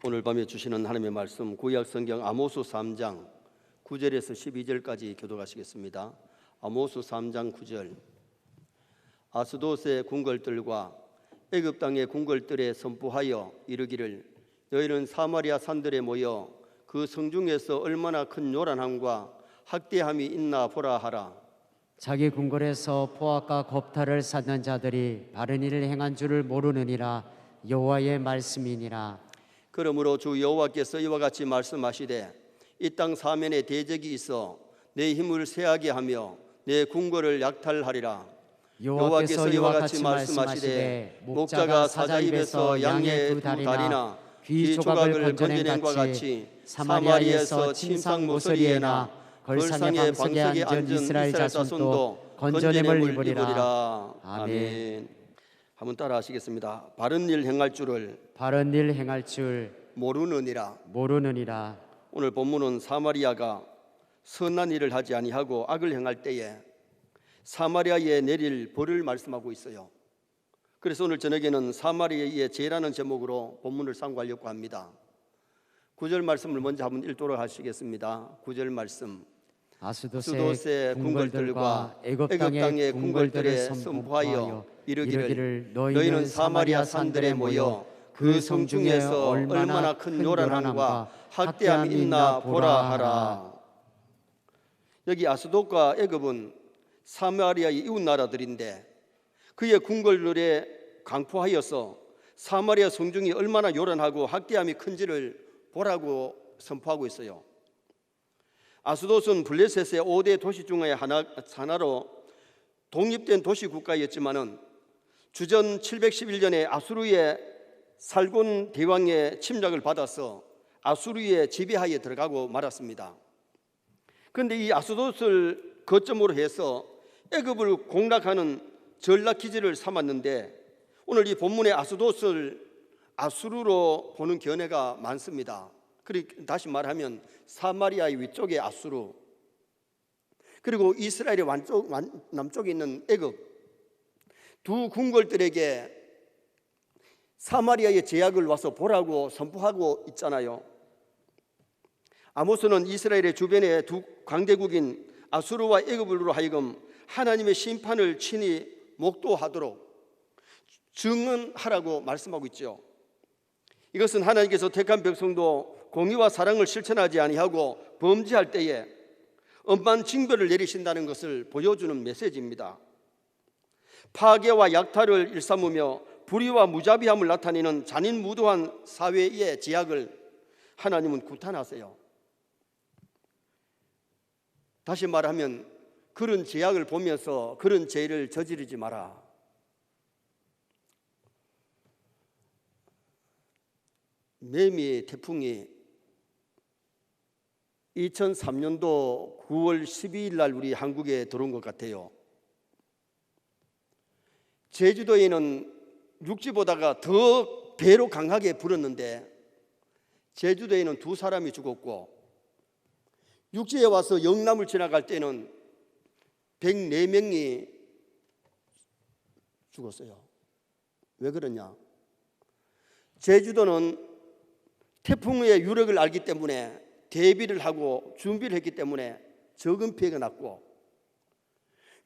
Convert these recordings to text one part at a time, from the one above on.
오늘 밤에 주시는 하나님의 말씀 구약 성경 아모스 3장 9절에서 12절까지 교독하시겠습니다. 아모스 3장 9절. 아스돗의 궁궐들과 애굽 땅의 궁궐들에 선포하여 이르기를 너희는 사마리아 산들에 모여 그 성중에서 얼마나 큰 요란함과 학대함이 있나 보라 하라. 자기 궁궐에서 포악과 겁탈을 쌓는 자들이 바른 일을 행한 줄을 모르느니라. 여호와의 말씀이니라. 그러므로 주 여호와께서 이와 같이 말씀하시되 이 땅 사면에 대적이 있어 내 힘을 쇠하게 하며 내 궁궐을 약탈하리라. 여호와께서 이와 같이 말씀하시되 목자가 사자 입에서 양의 두 다리나 귀 조각을 건져낸 것 같이 사마리아에서 침상 모서리에나 걸상의 방석에 앉은 이스라엘 자손도 건져냄을 입으리라. 아멘. 한번 따라 하시겠습니다. 바른 일 행할 줄을 모르느니라. 오늘 본문은 사마리아가 선한 일을 하지 아니하고 악을 행할 때에 사마리아에 내릴 벌을 말씀하고 있어요. 그래서 오늘 저녁에는 사마리아의 죄라는 제목으로 본문을 상고하려고 합니다. 9절 말씀을 먼저 한번 읽도록 하시겠습니다. 9절 말씀. 아스돗의 궁궐들과 애굽 땅의 궁궐들에 선포하여 이르기를 너희는 사마리아 산들에 모여 그 성중에서 얼마나 큰 요란함과 학대함이 있나 보라 하라. 여기 아스돗과 애굽은 사마리아의 이웃 나라들인데 그의 궁궐들에 강포하여서 사마리아 성중이 얼마나 요란하고 학대함이 큰지를 보라고 선포하고 있어요. 아스돗은 블레셋의 5대 도시 중의 하나로 독립된 도시 국가였지만은 주전 711년에 아수르의 살곤 대왕의 침략을 받아서 아수르의 지배하에 들어가고 말았습니다. 그런데 이 아스돗을 거점으로 해서 애굽을 공략하는 전략 기지를 삼았는데 오늘 이 본문의 아스돗을 아수르로 보는 견해가 많습니다. 다시 말하면 사마리아의 위쪽에 아수르, 그리고 이스라엘의 남쪽에 있는 애굽, 두 궁궐들에게 사마리아의 제약을 와서 보라고 선포하고 있잖아요. 아모스는 이스라엘의 주변의 두 강대국인 아수르와 애굽으로 하여금 하나님의 심판을 친히 목도하도록 증언하라고 말씀하고 있죠. 이것은 하나님께서 택한 백성도 공의와 사랑을 실천하지 아니하고 범죄할 때에 엄한 징벌을 내리신다는 것을 보여주는 메시지입니다. 파괴와 약탈을 일삼으며 불의와 무자비함을 나타내는 잔인무도한 사회의 제약을 하나님은 구탄하세요. 다시 말하면 그런 제약을 보면서 그런 죄를 저지르지 마라. 매미 태풍이 2003년도 9월 12일 날 우리 한국에 들어온 것 같아요. 제주도에는 육지보다가 더 배로 강하게 불었는데 제주도에는 2사람이 죽었고 육지에 와서 영남을 지나갈 때는 104명이 죽었어요. 왜 그러냐? 제주도는 태풍의 유력을 알기 때문에 대비를 하고 준비를 했기 때문에 적은 피해가 났고,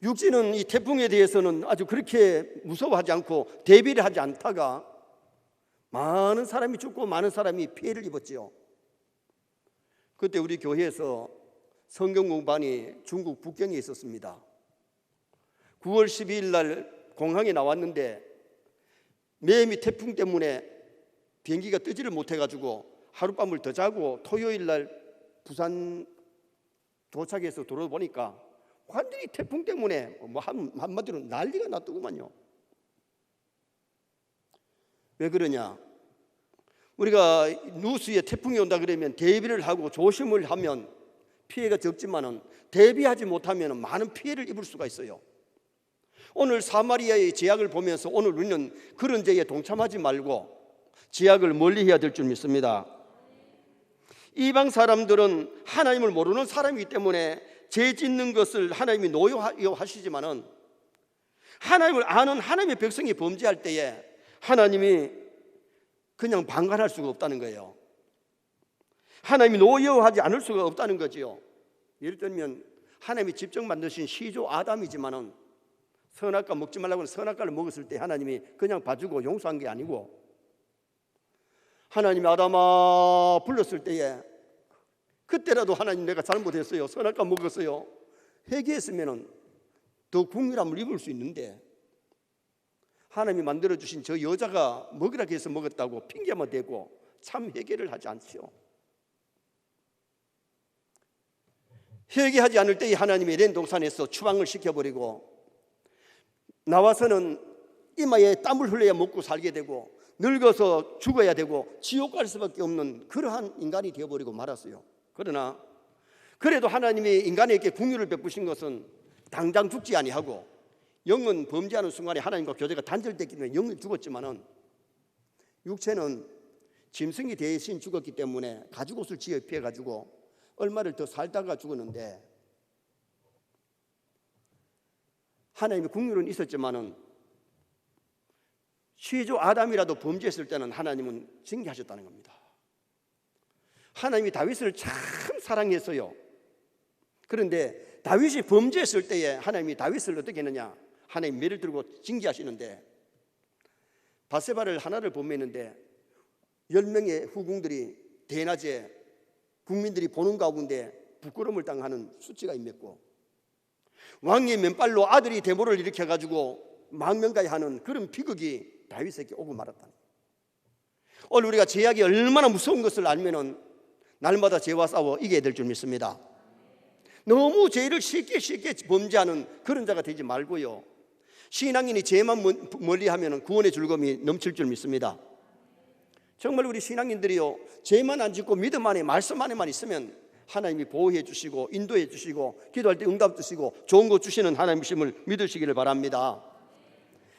육지는 이 태풍에 대해서는 아주 그렇게 무서워하지 않고 대비를 하지 않다가 많은 사람이 죽고 많은 사람이 피해를 입었지요. 그때 우리 교회에서 성경 공부반이 중국 북경에 있었습니다. 9월 12일 날 공항에 나왔는데 매미 태풍 때문에 비행기가 뜨지를 못해가지고 하룻밤을 더 자고 토요일 날 부산 도착해서 돌아보니까 완전히 태풍 때문에 한마디로 난리가 났더구만요. 왜 그러냐? 우리가 뉴스에 태풍이 온다 그러면 대비를 하고 조심을 하면 피해가 적지만은 대비하지 못하면 많은 피해를 입을 수가 있어요. 오늘 사마리아의 제약을 보면서 오늘 우리는 그런 죄에 동참하지 말고 제약을 멀리해야 될 줄 믿습니다. 이방 사람들은 하나님을 모르는 사람이기 때문에 죄 짓는 것을 하나님이 노여하시지만은 하나님을 아는 하나님의 백성이 범죄할 때에 하나님이 그냥 방관할 수가 없다는 거예요. 하나님이 노여워하지 않을 수가 없다는 거지요. 예를 들면 하나님이 직접 만드신 시조 아담이지만은 선악과 먹지 말라고 하는 선악과를 먹었을 때 하나님이 그냥 봐주고 용서한 게 아니고, 하나님이 아담아 불렀을 때에 그때라도 하나님 내가 잘못했어요, 선악과 먹었어요, 회개했으면은 더 궁휼함을 입을 수 있는데, 하나님이 만들어주신 저 여자가 먹으라 해서 먹었다고 핑계만 대고 참 회개를 하지 않지요. 회개하지 않을 때에 하나님이 에덴 동산에서 추방을 시켜버리고 나와서는 이마에 땀을 흘려야 먹고 살게 되고 늙어서 죽어야 되고 지옥 갈 수밖에 없는 그러한 인간이 되어버리고 말았어요. 그러나 그래도 하나님이 인간에게 긍휼을 베푸신 것은 당장 죽지 아니하고 영은 범죄하는 순간에 하나님과 교제가 단절됐기 때문에 영은 죽었지만은 육체는 짐승이 대신 죽었기 때문에 가죽옷을 지어 피해가지고 얼마를 더 살다가 죽었는데, 하나님의 긍휼은 있었지만은 시조 아담이라도 범죄했을 때는 하나님은 징계하셨다는 겁니다. 하나님이 다윗을 참 사랑했어요. 그런데 다윗이 범죄했을 때에 하나님이 다윗을 어떻게 했느냐, 하나님 매를 들고 징계하시는데, 바세바를 하나를 범했는데 10명의 후궁들이 대낮에 국민들이 보는 가운데 부끄러움을 당하는 수치가 임했고, 왕의 맨발로 아들이 데모를 일으켜가지고 망명까지 하는 그런 비극이 다윗에게 오고 말았다. 오늘 우리가 죄악이 얼마나 무서운 것을 알면은 날마다 죄와 싸워 이겨야 될 줄 믿습니다. 너무 죄를 쉽게 범죄하는 그런 자가 되지 말고요, 신앙인이 죄만 멀리하면 구원의 즐거움이 넘칠 줄 믿습니다. 정말 우리 신앙인들이요, 죄만 안 짓고 믿음 안에 말씀 안에만 있으면 하나님이 보호해 주시고 인도해 주시고 기도할 때 응답 주시고 좋은 것 주시는 하나님이심을 믿으시기를 바랍니다.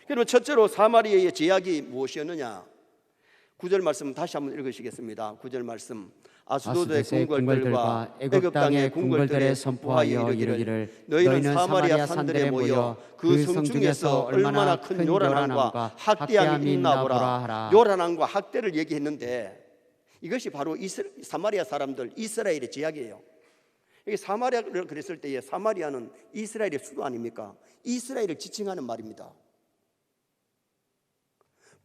그러면 첫째로 사마리아의 죄악이 무엇이었느냐, 9절 말씀 다시 한번 읽으시겠습니다. 9절 말씀. 아스도드의 궁궐들과 애굽 땅의 궁궐들에 선포하여 이르기를 너희는 사마리아 산들에 모여 그 성 중에서 얼마나 큰 요란함과 학대함이 있나 보라 하라. 요란함과 학대를 얘기했는데 이것이 바로 사마리아 사람들 이스라엘의 죄악이에요. 이게 사마리아를 그랬을 때에 사마리아는 이스라엘의 수도 아닙니까? 이스라엘을 지칭하는 말입니다.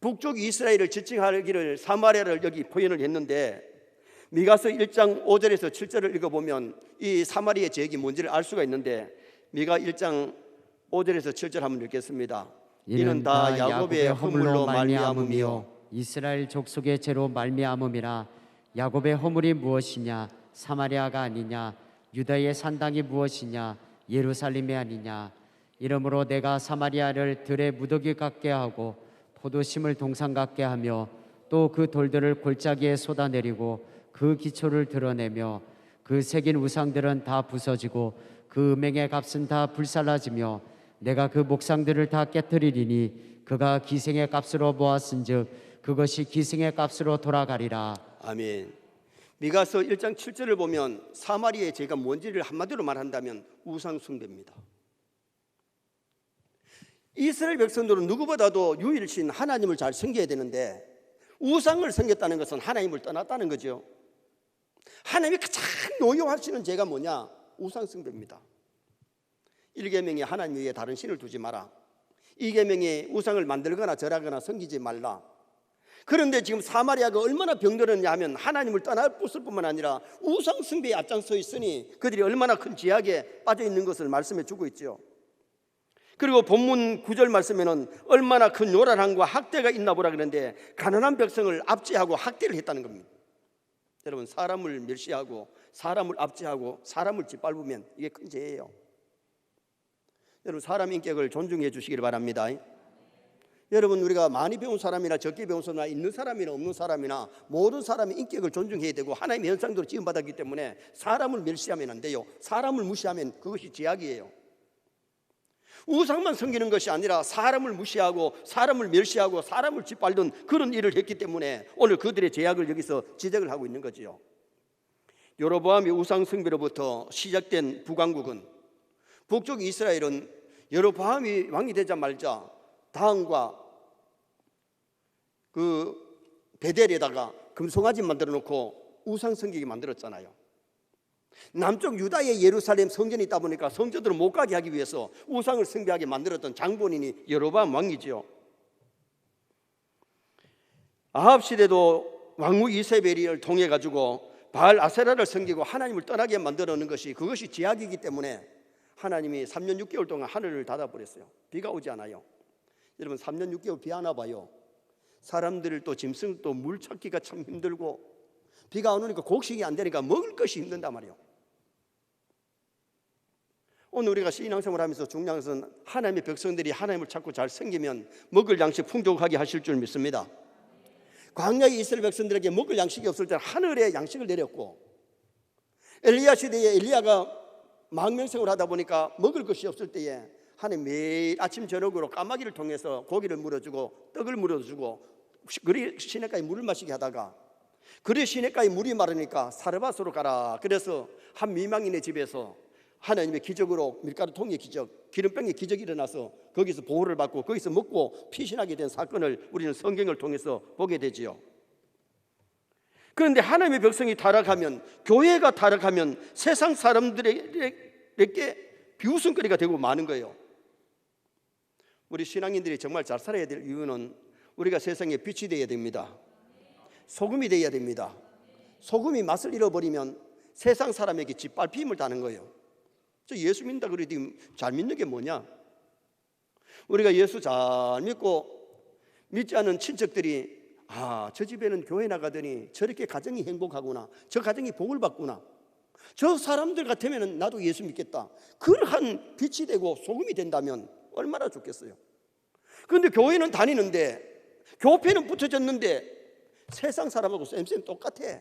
북쪽 이스라엘을 지칭하기를 사마리아를 여기 표현을 했는데, 미가서 1장 5절에서 7절을 읽어보면 이 사마리아의 죄악이 뭔지를 알 수가 있는데, 미가 1장 5절에서 7절 한번 읽겠습니다. 이는 다 야곱의 허물로 말미암음이요 이스라엘 족속의 죄로 말미암음이라. 야곱의 허물이 무엇이냐, 사마리아가 아니냐, 유다의 산당이 무엇이냐, 예루살렘이 아니냐. 이러므로 내가 사마리아를 들의 무더기 같게 하고 포도심을 동상 같게 하며 또 그 돌들을 골짜기에 쏟아내리고 그 기초를 드러내며 그 새긴 우상들은 다 부서지고 그 음행의 값은 다 불살라지며 내가 그 목상들을 다 깨뜨리리니 그가 기생의 값으로 모았은즉 그것이 기생의 값으로 돌아가리라. 아멘. 미가서 1장 7절을 보면 사마리아의 죄가 뭔지를 한마디로 말한다면 우상 숭배입니다. 이스라엘 백성들은 누구보다도 유일신 하나님을 잘 섬겨야 되는데 우상을 섬겼다는 것은 하나님을 떠났다는 거죠. 하나님이 가장 노여워하시는 죄가 뭐냐? 우상 숭배입니다. 1계명에 하나님 위에 다른 신을 두지 마라. 2계명에 우상을 만들거나 절하거나 섬기지 말라. 그런데 지금 사마리아가 얼마나 병들었냐 하면 하나님을 떠날 뿐만 아니라 우상 숭배에 앞장서 있으니 그들이 얼마나 큰 죄악에 빠져 있는 것을 말씀해 주고 있죠. 그리고 본문 9절 말씀에는 얼마나 큰 요란함과 학대가 있나 보라 그러는데 가난한 백성을 압제하고 학대를 했다는 겁니다. 여러분, 사람을 멸시하고 사람을 압제하고 사람을 짓밟으면 이게 큰 죄예요. 여러분, 사람 인격을 존중해 주시기를 바랍니다. 여러분, 우리가 많이 배운 사람이나 적게 배운 사람이나 있는 사람이나 없는 사람이나 모든 사람의 인격을 존중해야 되고 하나님의 형상대로 지음받았기 때문에 사람을 멸시하면 안 돼요. 사람을 무시하면 그것이 죄악이에요. 우상만 섬기는 것이 아니라 사람을 무시하고 사람을 멸시하고 사람을 짓밟던 그런 일을 했기 때문에 오늘 그들의 죄악을 여기서 지적을 하고 있는 거지요. 여로보암의 우상 숭배로부터 시작된 북왕국은, 북쪽 이스라엘은 여로보암이 왕이 되자마자 다한과 그 베델에다가 금송아지 만들어 놓고 우상 섬기게 만들었잖아요. 남쪽 유다의 예루살렘 성전이 있다 보니까 성전으로 못 가게 하기 위해서 우상을 숭배하게 만들었던 장본인이 여로보암 왕이지요. 아합 시대도 왕후 이세벨을 통해 가지고 바알 아세라를 섬기고 하나님을 떠나게 만들어 놓은 것이, 그것이 죄악이기 때문에 하나님이 3년 6개월 동안 하늘을 닫아버렸어요. 비가 오지 않아요. 여러분 3년 6개월 비 안 와봐요. 사람들을 또 짐승 또 물 찾기가 참 힘들고, 비가 안 오니까 곡식이 안 되니까 먹을 것이 힘든단 말이에요. 오늘 우리가 신앙생활 하면서 중요한 것은 하나님의 백성들이 하나님을 찾고 잘 섬기면 먹을 양식 풍족하게 하실 줄 믿습니다. 광야의 이스라엘 백성들에게 먹을 양식이 없을 때 하늘에 양식을 내렸고, 엘리야 시대에 엘리야가 망명생활을 하다 보니까 먹을 것이 없을 때에 하나님 매일 아침 저녁으로 까마귀를 통해서 고기를 물어주고 떡을 물어주고 그리 시냇가에 물을 마시게 하다가, 그리 시냇가에 물이 마르니까 사르밧으로 가라. 그래서 한 미망인의 집에서 하나님의 기적으로 밀가루통의 기적, 기름병의 기적이 일어나서 거기서 보호를 받고 거기서 먹고 피신하게 된 사건을 우리는 성경을 통해서 보게 되지요. 그런데 하나님의 백성이 타락하면, 교회가 타락하면 세상 사람들에게 비웃음거리가 되고 마는 거예요. 우리 신앙인들이 정말 잘 살아야 될 이유는 우리가 세상에 빛이 되어야 됩니다. 소금이 되어야 됩니다. 소금이 맛을 잃어버리면 세상 사람에게 짓밟힘을 당하는 거예요. 저 예수 믿는다 그러더니 잘 믿는 게 뭐냐? 우리가 예수 잘 믿고 믿지 않은 친척들이, 아, 저 집에는 교회 나가더니 저렇게 가정이 행복하구나, 저 가정이 복을 받구나, 저 사람들 같으면 나도 예수 믿겠다, 그러한 빛이 되고 소금이 된다면 얼마나 좋겠어요. 그런데 교회는 다니는데, 교회는 붙어졌는데 세상 사람하고 쌤쌤 똑같아.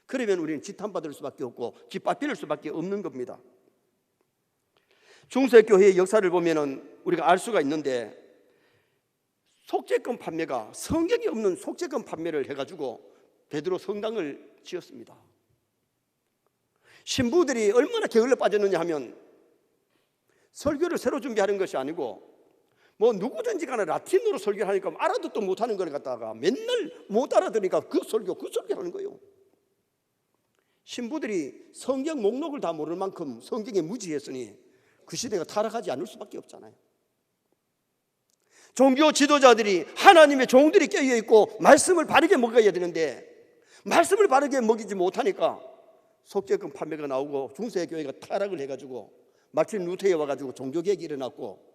그러면 우리는 지탄받을 수밖에 없고 짓밟힐 수밖에 없는 겁니다. 중세교회의 역사를 보면은 우리가 알 수가 있는데, 속죄권 판매가, 성경이 없는 속죄권 판매를 해가지고 베드로 성당을 지었습니다. 신부들이 얼마나 게을러 빠졌느냐 하면, 설교를 새로 준비하는 것이 아니고 뭐 누구든지 간에 라틴어로 설교를 하니까 알아듣도 못하는 걸 갖다가 맨날 못 알아들으니까 그 설교하는 거예요. 신부들이 성경 목록을 다 모를 만큼 성경에 무지했으니 그 시대가 타락하지 않을 수밖에 없잖아요. 종교 지도자들이, 하나님의 종들이 깨어있고 말씀을 바르게 먹어야 되는데 말씀을 바르게 먹이지 못하니까 속죄권 판매가 나오고 중세교회가 타락을 해가지고 마틴 루터에 와가지고 종교개혁이 일어났고,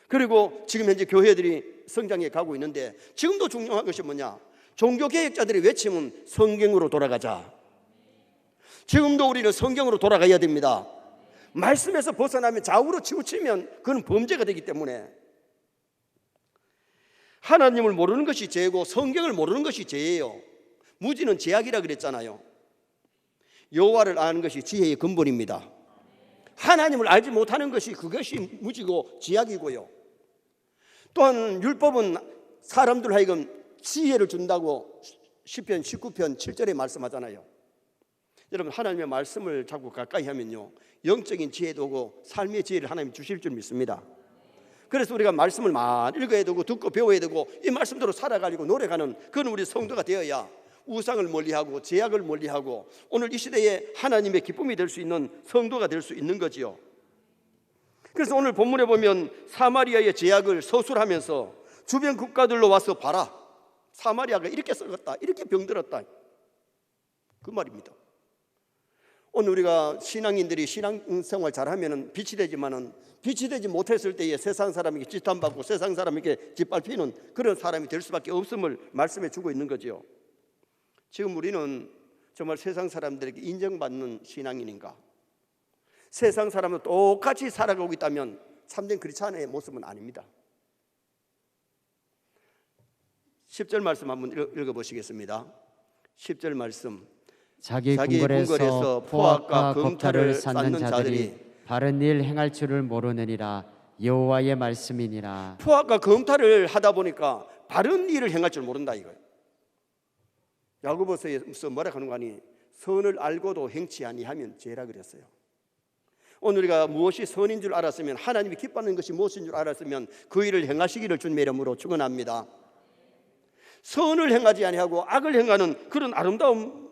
그리고 지금 현재 교회들이 성장해 가고 있는데, 지금도 중요한 것이 뭐냐? 종교개혁자들의 외침은 성경으로 돌아가자. 지금도 우리는 성경으로 돌아가야 됩니다. 말씀에서 벗어나면, 좌우로 치우치면 그건 범죄가 되기 때문에 하나님을 모르는 것이 죄고 성경을 모르는 것이 죄예요. 무지는 죄악이라 그랬잖아요. 여호와를 아는 것이 지혜의 근본입니다. 하나님을 알지 못하는 것이, 그것이 무지고 죄악이고요. 또한 율법은 사람들 하여금 지혜를 준다고 시편 19편 7절에 말씀하잖아요. 여러분, 하나님의 말씀을 자꾸 가까이 하면요, 영적인 지혜도 오고 삶의 지혜를 하나님 주실 줄 믿습니다. 그래서 우리가 말씀을 많이 읽어야 되고 듣고 배워야 되고 이 말씀대로 살아가지고 노력하는 그런 우리 성도가 되어야 우상을 멀리하고 죄악을 멀리하고 오늘 이 시대에 하나님의 기쁨이 될 수 있는 성도가 될 수 있는 거지요. 그래서 오늘 본문에 보면 사마리아의 죄악을 서술하면서 주변 국가들로 와서 봐라, 사마리아가 이렇게 썩었다, 이렇게 병들었다, 그 말입니다. 오늘 우리가 신앙인들이 신앙생활 잘하면 빛이 되지만은, 빛이 되지 못했을 때에 세상 사람에게 지탄받고 세상 사람에게 짓밟히는 그런 사람이 될 수밖에 없음을 말씀해 주고 있는 거죠. 지금 우리는 정말 세상 사람들에게 인정받는 신앙인인가? 세상 사람은 똑같이 살아가고 있다면 참된 크리스찬의 모습은 아닙니다. 10절 말씀 한번 읽어보시겠습니다. 10절 말씀. 자기 궁궐에서 포악과 검탈을 쌓는 자들이 바른 일 행할 줄을 모르느니라. 여호와의 말씀이니라. 포악과 검탈을 하다 보니까 바른 일을 행할 줄 모른다 이거예요. 야고보서에서 뭐라 하는 거 아니? 선을 알고도 행치 아니하면 죄라 그랬어요. 오늘 우리가 무엇이 선인 줄 알았으면, 하나님이 기뻐하는 것이 무엇인 줄 알았으면 그 일을 행하시기를 주님의 이름으로 축원합니다. 선을 행하지 아니하고 악을 행하는 그런 아름다운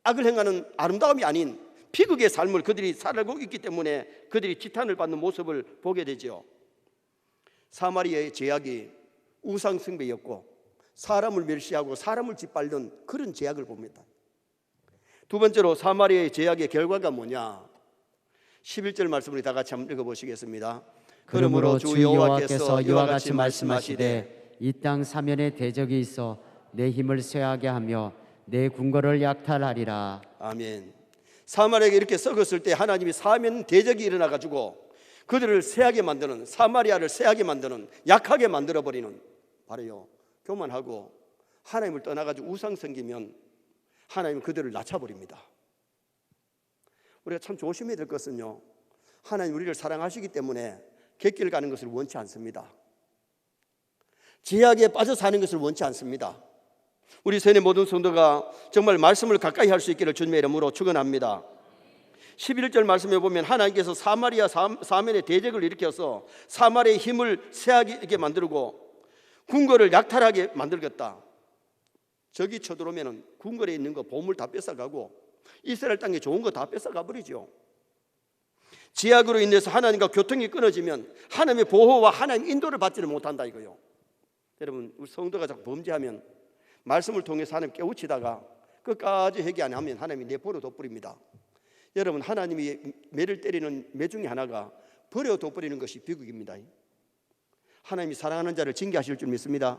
악을 행하는 아름다움이 아닌 비극의 삶을 그들이 살고 있기 때문에 그들이 지탄을 받는 모습을 보게 되죠. 사마리아의 제약이 우상숭배였고 사람을 멸시하고 사람을 짓밟는 그런 제약을 봅니다. 두 번째로 사마리아의 제약의 결과가 뭐냐? 11절 말씀을 다 같이 한번 읽어보시겠습니다. 그러므로 주 여호와께서 이와 같이 말씀하시되 이 땅 사면에 대적이 있어 내 힘을 쇠하게 하며 내 궁궐을 약탈하리라. 아멘. 사마리아가 이렇게 썩었을 때 하나님이 사면 대적이 일어나 가지고 그들을 쇠하게 만드는, 사마리아를 쇠하게 만드는, 약하게 만들어 버리는, 바로요 교만하고 하나님을 떠나 가지고 우상 섬기면 하나님은 그들을 낮춰버립니다. 우리가 참 조심해야 될 것은요, 하나님 우리를 사랑하시기 때문에 객길 가는 것을 원치 않습니다. 제약에 빠져 사는 것을 원치 않습니다. 우리 세뇌 모든 성도가 정말 말씀을 가까이 할 수 있기를 주님의 이름으로 축원합니다. 11절 말씀에 보면 하나님께서 사마리아 사면의 대적을 일으켜서 사마리아의 힘을 쇠하게 만들고 궁궐을 약탈하게 만들겠다. 적이 쳐들어오면 궁궐에 있는 거 보물 다 뺏어가고 이스라엘 땅에 좋은 거 다 뺏어가 버리죠. 제약으로 인해서 하나님과 교통이 끊어지면 하나님의 보호와 하나님의 인도를 받지를 못한다 이거요. 여러분, 우리 성도가 자꾸 범죄하면 말씀을 통해서 하나님 깨우치다가 끝까지 회개 안 하면 하나님이 내버려 둬버립니다. 여러분, 하나님이 매를 때리는 매 중에 하나가 버려 둬버리는 것이 비극입니다. 하나님이 사랑하는 자를 징계하실 줄 믿습니다.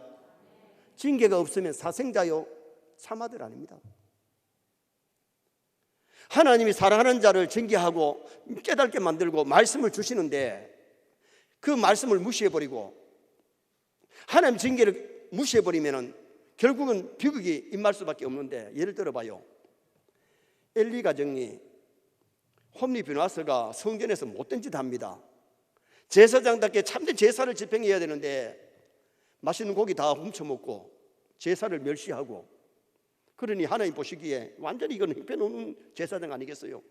징계가 없으면 사생자요 사마들 아닙니다. 하나님이 사랑하는 자를 징계하고 깨닫게 만들고 말씀을 주시는데 그 말씀을 무시해버리고 하나님 징계를 무시해버리면 결국은 비극이 임할 수밖에 없는데, 예를 들어봐요. 엘리 가정이 홈리 비나스가 성전에서 못된 짓 합니다. 제사장답게 참된 제사를 집행해야 되는데 맛있는 고기 다 훔쳐먹고 제사를 멸시하고, 그러니 하나님 보시기에 완전히 이건 형편없는 제사장 아니겠어요?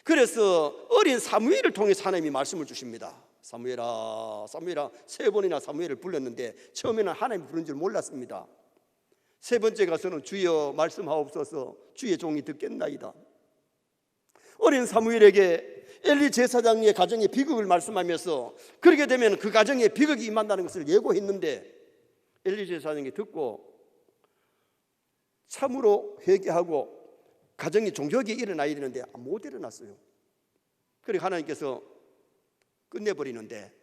그래서 어린 사무엘을 통해서 하나님이 말씀을 주십니다. 사무엘아 사무엘아, 3번이나 사무엘을 불렀는데 처음에는 하나님 부른 줄 몰랐습니다. 3번째 가서는 주여 말씀하옵소서, 주의 종이 듣겠나이다. 어린 사무엘에게 엘리 제사장의 가정의 비극을 말씀하면서 그렇게 되면 그 가정에 비극이 임한다는 것을 예고했는데 엘리 제사장이 듣고 참으로 회개하고 가정이 종족이 일어나야 되는데 못 일어났어요. 그리고 하나님께서 끝내버리는데,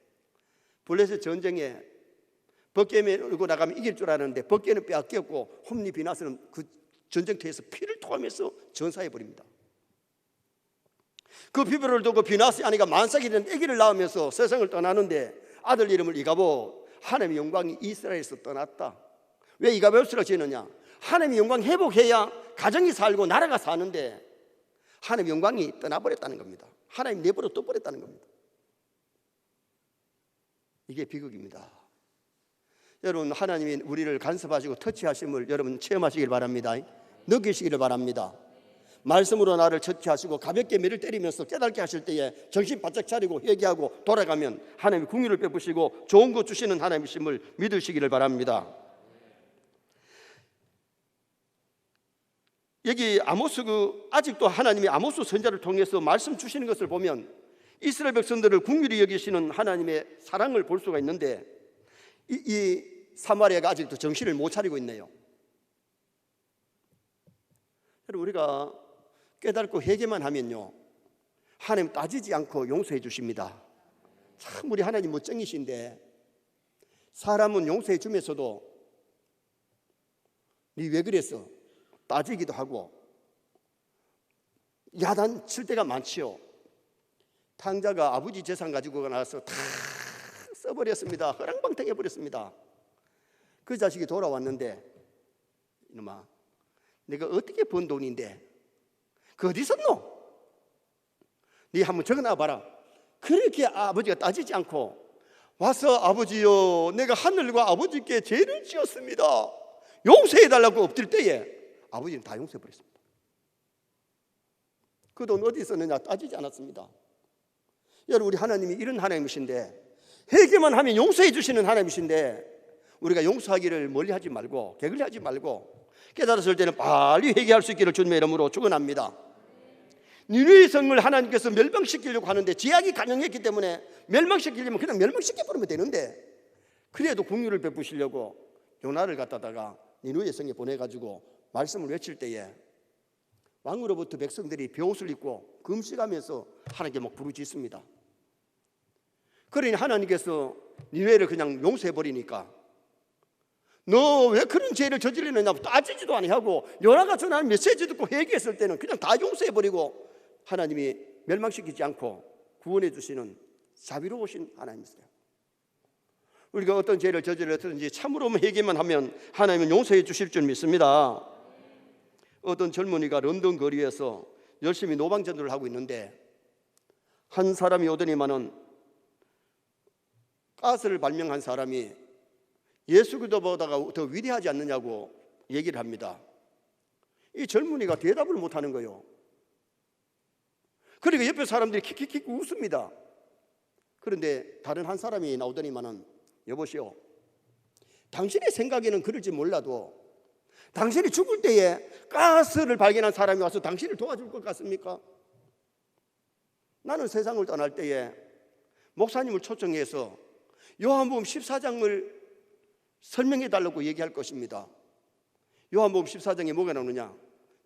블레셋 전쟁에 벗개 메고 나가면 이길 줄 알았는데 벗개는 빼앗겼고 홈리 비나스는 그 전쟁터에서 피를 토하면서 전사해버립니다. 그 비별을 두고 비나스의 아내가 만삭이 된 아기를 낳으면서 세상을 떠나는데 아들 이름을 이가봇, 하나님의 영광이 이스라엘에서 떠났다. 왜 이가봇이라고 지었느냐? 하나님의 영광 회복해야 가정이 살고 나라가 사는데 하나님의 영광이 떠나버렸다는 겁니다. 하나님 내버려 둬버렸다는 겁니다. 이게 비극입니다. 여러분, 하나님이 우리를 간섭하시고 터치하심을 여러분 체험하시길 바랍니다. 느끼시기를 바랍니다. 말씀으로 나를 터치하시고 가볍게 매를 때리면서 깨닫게 하실 때에 정신 바짝 차리고 회개하고 돌아가면 하나님이 긍휼을 베푸시고 좋은 것 주시는 하나님이심을 믿으시기를 바랍니다. 여기 아모스, 아직도 하나님이 아모스 선지자를 통해서 말씀 주시는 것을 보면 이스라엘 백성들을 긍휼히 여기시는 하나님의 사랑을 볼 수가 있는데 이 사마리아가 아직도 정신을 못 차리고 있네요. 여러분, 우리가 깨닫고 회개만 하면요 하나님 따지지 않고 용서해 주십니다. 참 우리 하나님 멋쟁이신데, 사람은 용서해 주면서도 니 왜 그랬어? 따지기도 하고 야단 칠 때가 많지요. 탕자가 아버지 재산 가지고 나와서 다 써버렸습니다. 허랑방탕해버렸습니다. 그 자식이 돌아왔는데, 이놈아 내가 어떻게 번 돈인데 그 어디 있었노? 네 한번 적어놔 봐라. 그렇게 아버지가 따지지 않고 와서 아버지요 내가 하늘과 아버지께 죄를 지었습니다, 용서해달라고 엎드릴 때에 아버지는 다 용서해버렸습니다. 그 돈 어디 있었느냐 따지지 않았습니다. 여러분, 우리 하나님이 이런 하나님이신데, 회개만 하면 용서해 주시는 하나님이신데 우리가 용서하기를 멀리하지 말고 게을리하지 말고 깨달았을 때는 빨리 회개할 수 있기를 주님의 이름으로 축원합니다. 니느웨 성을 하나님께서 멸망시키려고 하는데 제약이 강력했기 때문에 멸망시키려면 그냥 멸망시켜버리면 되는데, 그래도 긍휼을 베푸시려고 요나를 갖다가 니느웨 성에 보내가지고 말씀을 외칠 때에 왕으로부터 백성들이 벼옷을 입고 금식하면서 하나님께 막 부르짖습니다. 그러니 하나님께서 니느웨를 그냥 용서해버리니까 너 왜 그런 죄를 저질렀느냐 따지지도 아니하고 요나가 전하는 메시지 듣고 회개했을 때는 그냥 다 용서해버리고 하나님이 멸망시키지 않고 구원해 주시는 자비로우신 하나님이세요. 우리가 어떤 죄를 저질렀든지 참으로 회개만 하면 하나님은 용서해 주실 줄 믿습니다. 어떤 젊은이가 런던 거리에서 열심히 노방전도를 하고 있는데 한 사람이 오더니만은 가스를 발명한 사람이 예수 그리스도보다가 더 위대하지 않느냐고 얘기를 합니다. 이 젊은이가 대답을 못하는 거예요. 그러니까 옆에 사람들이 킥킥킥 웃습니다. 그런데 다른 한 사람이 나오더니만은 여보시오, 당신의 생각에는 그럴지 몰라도 당신이 죽을 때에 가스를 발견한 사람이 와서 당신을 도와줄 것 같습니까? 나는 세상을 떠날 때에 목사님을 초청해서 요한복음 14장을 설명해 달라고 얘기할 것입니다. 요한복음 14장에 뭐가 나오느냐?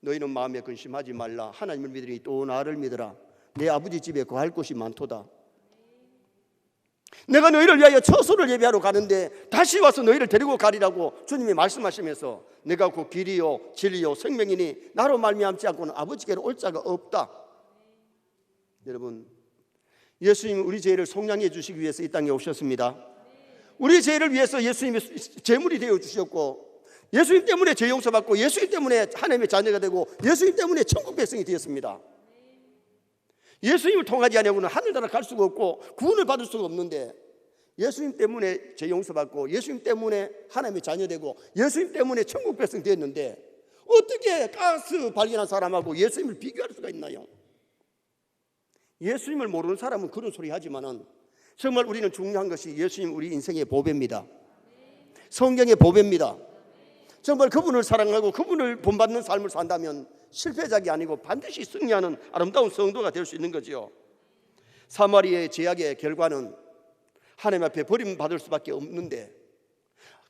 너희는 마음에 근심하지 말라. 하나님을 믿으니 또 나를 믿으라. 내 아버지 집에 거할 곳이 많도다. 내가 너희를 위하여 처소를 예비하러 가는데 다시 와서 너희를 데리고 가리라고 주님이 말씀하시면서 내가 곧 길이요 진리요 생명이니 나로 말미암지 않고는 아버지께로 올 자가 없다. 여러분, 예수님은 우리 죄를 속량해 주시기 위해서 이 땅에 오셨습니다. 우리 죄를 위해서 예수님이 제물이 되어 주셨고, 예수님 때문에 죄 용서받고, 예수님 때문에 하나님의 자녀가 되고, 예수님 때문에 천국 백성이 되었습니다. 예수님을 통하지 않으면 하늘나라 갈 수가 없고 구원을 받을 수가 없는데, 예수님 때문에 죄 용서받고, 예수님 때문에 하나님의 자녀 되고, 예수님 때문에 천국 백성 되었는데 어떻게 가스 발견한 사람하고 예수님을 비교할 수가 있나요? 예수님을 모르는 사람은 그런 소리 하지만은 정말 우리는 중요한 것이 예수님 우리 인생의 보배입니다. 성경의 보배입니다. 정말 그분을 사랑하고 그분을 본받는 삶을 산다면 실패작이 아니고 반드시 승리하는 아름다운 성도가 될 수 있는 거지요. 사마리아의 제약의 결과는 하나님 앞에 버림받을 수밖에 없는데,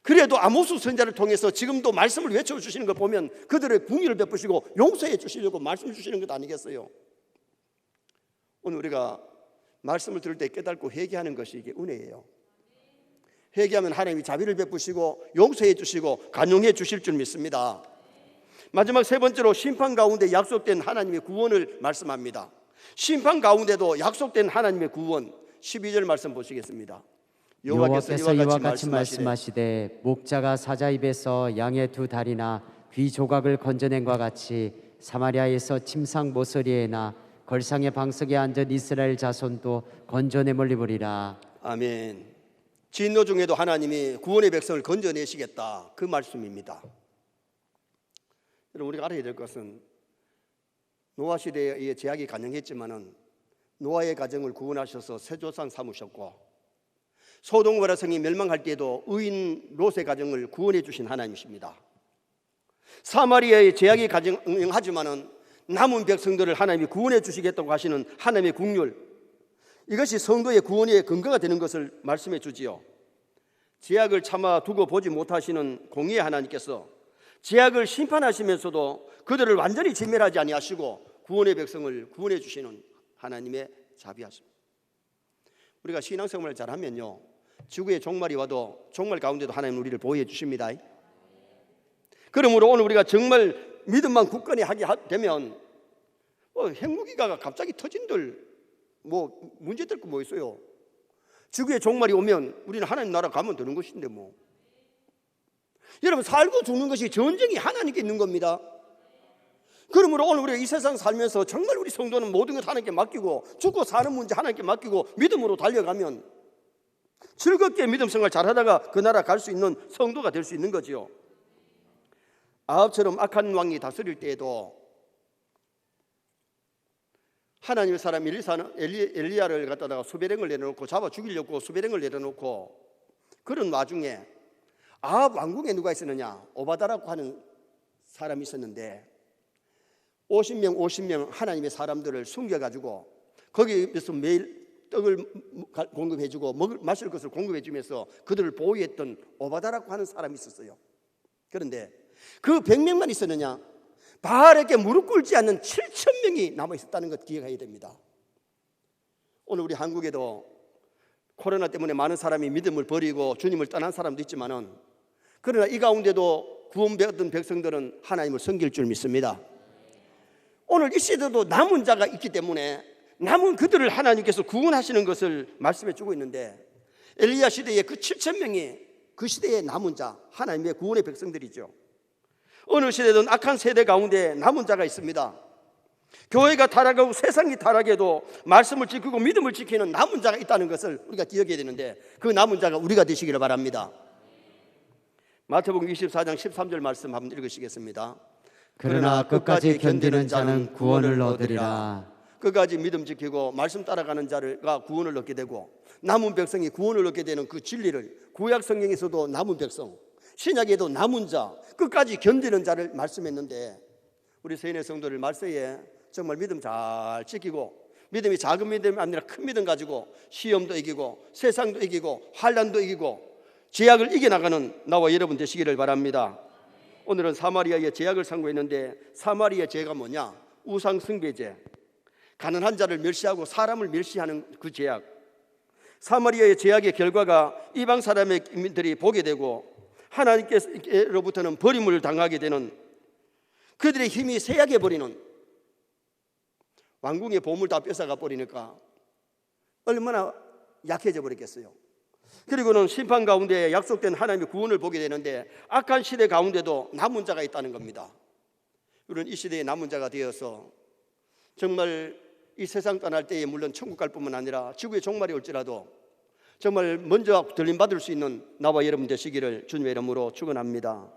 그래도 아모스 선지자를 통해서 지금도 말씀을 외쳐주시는 걸 보면 그들의 궁의를 베푸시고 용서해 주시려고 말씀 주시는 것 아니겠어요? 오늘 우리가 말씀을 들을 때 깨닫고 회개하는 것이 이게 은혜예요. 회개하면 하나님이 자비를 베푸시고 용서해 주시고 간용해 주실 줄 믿습니다. 마지막 세 번째로 심판 가운데 약속된 하나님의 구원을 말씀합니다. 심판 가운데도 약속된 하나님의 구원, 12절 말씀 보시겠습니다. 여호와께서 이와 같이 말씀하시되 목자가 사자 입에서 양의 두 다리나 귀 조각을 건져낸과 같이 사마리아에서 침상 모서리에나 걸상의 방석에 앉은 이스라엘 자손도 건져내몰리 보리라. 아멘. 진노 중에도 하나님이 구원의 백성을 건져내시겠다, 그 말씀입니다. 여러분, 우리가 알아야 될 것은 노아 시대에 제약이 가능했지만은 노아의 가정을 구원하셔서 세조상 삼으셨고, 소돔 고모라 성이 멸망할 때에도 의인 롯의 가정을 구원해 주신 하나님이십니다. 사마리아의 제약이 가능하지만은 남은 백성들을 하나님이 구원해 주시겠다고 하시는 하나님의 긍휼, 이것이 성도의 구원의 근거가 되는 것을 말씀해 주지요. 제약을 참아 두고 보지 못하시는 공의의 하나님께서 제약을 심판하시면서도 그들을 완전히 진멸하지 아니하시고 구원의 백성을 구원해 주시는 하나님의 자비하십니다. 우리가 신앙생활을 잘하면요, 지구에 종말이 와도 종말 가운데도 하나님 우리를 보호해 주십니다. 그러므로 오늘 우리가 정말 믿음만 굳건히 하게 되면 핵무기가 갑자기 터진들 뭐 문제될 거 뭐 있어요? 지구에 종말이 오면 우리는 하나님 나라 가면 되는 것인데 뭐. 여러분, 살고 죽는 것이 전쟁이 하나님께 있는 겁니다. 그러므로 오늘 우리가 이 세상 살면서 정말 우리 성도는 모든 것 하나님께 맡기고 죽고 사는 문제 하나님께 맡기고 믿음으로 달려가면 즐겁게 믿음 생활 잘하다가 그 나라 갈 수 있는 성도가 될 수 있는 거지요. 아합처럼 악한 왕이 다스릴 때에도 하나님의 사람 엘리야를 갖다가 수배령을 내려놓고 잡아 죽이려고 수배령을 내려놓고, 그런 와중에 아합 왕궁에 누가 있었느냐? 오바다라고 하는 사람이 있었는데 50명 하나님의 사람들을 숨겨가지고 거기에서 매일 떡을 공급해주고 마실 것을 공급해주면서 그들을 보호했던 오바다라고 하는 사람이 있었어요. 그런데 그 100명만 있었느냐? 바알에게 무릎 꿇지 않는 7,000명이 남아있었다는 것 기억해야 됩니다. 오늘 우리 한국에도 코로나 때문에 많은 사람이 믿음을 버리고 주님을 떠난 사람도 있지만은, 그러나 이 가운데도 구원받은 백성들은 하나님을 섬길 줄 믿습니다. 오늘 이 시대도 남은 자가 있기 때문에 남은 그들을 하나님께서 구원하시는 것을 말씀해 주고 있는데, 엘리야 시대에 그 7,000명이 그 시대의 남은 자, 하나님의 구원의 백성들이죠. 어느 시대든 악한 세대 가운데 남은 자가 있습니다. 교회가 타락하고 세상이 타락해도 말씀을 지키고 믿음을 지키는 남은 자가 있다는 것을 우리가 기억해야 되는데, 그 남은 자가 우리가 되시기를 바랍니다. 마태복음 24장 13절 말씀 한번 읽으시겠습니다. 그러나 끝까지 견디는 자는 구원을 얻으리라. 끝까지 믿음 지키고 말씀 따라가는 자가 구원을 얻게 되고, 남은 백성이 구원을 얻게 되는 그 진리를 구약 성경에서도 남은 백성, 신약에도 남은 자, 끝까지 견디는 자를 말씀했는데, 우리 세인의 성도들 말세에 정말 믿음 잘 지키고, 믿음이 작은 믿음이 아니라 큰 믿음 가지고 시험도 이기고 세상도 이기고 환난도 이기고 제약을 이겨나가는 나와 여러분 되시기를 바랍니다. 오늘은 사마리아의 제약을 상고했는데, 사마리아의 죄가 뭐냐? 우상 숭배죄, 가난한 자를 멸시하고 사람을 멸시하는 그 제약. 사마리아의 제약의 결과가 이방 사람들이 보게 되고 하나님께로부터는 버림을 당하게 되는, 그들의 힘이 쇠약해 버리는, 왕궁의 보물 다 뺏어가 버리니까 얼마나 약해져 버렸겠어요. 그리고는 심판 가운데 약속된 하나님의 구원을 보게 되는데, 악한 시대 가운데도 남은 자가 있다는 겁니다. 우리는 이 시대의 남은 자가 되어서 정말 이 세상 떠날 때에 물론 천국 갈 뿐만 아니라 지구의 종말이 올지라도 정말 먼저 들림받을 수 있는 나와 여러분 되시기를 주님의 이름으로 축원합니다.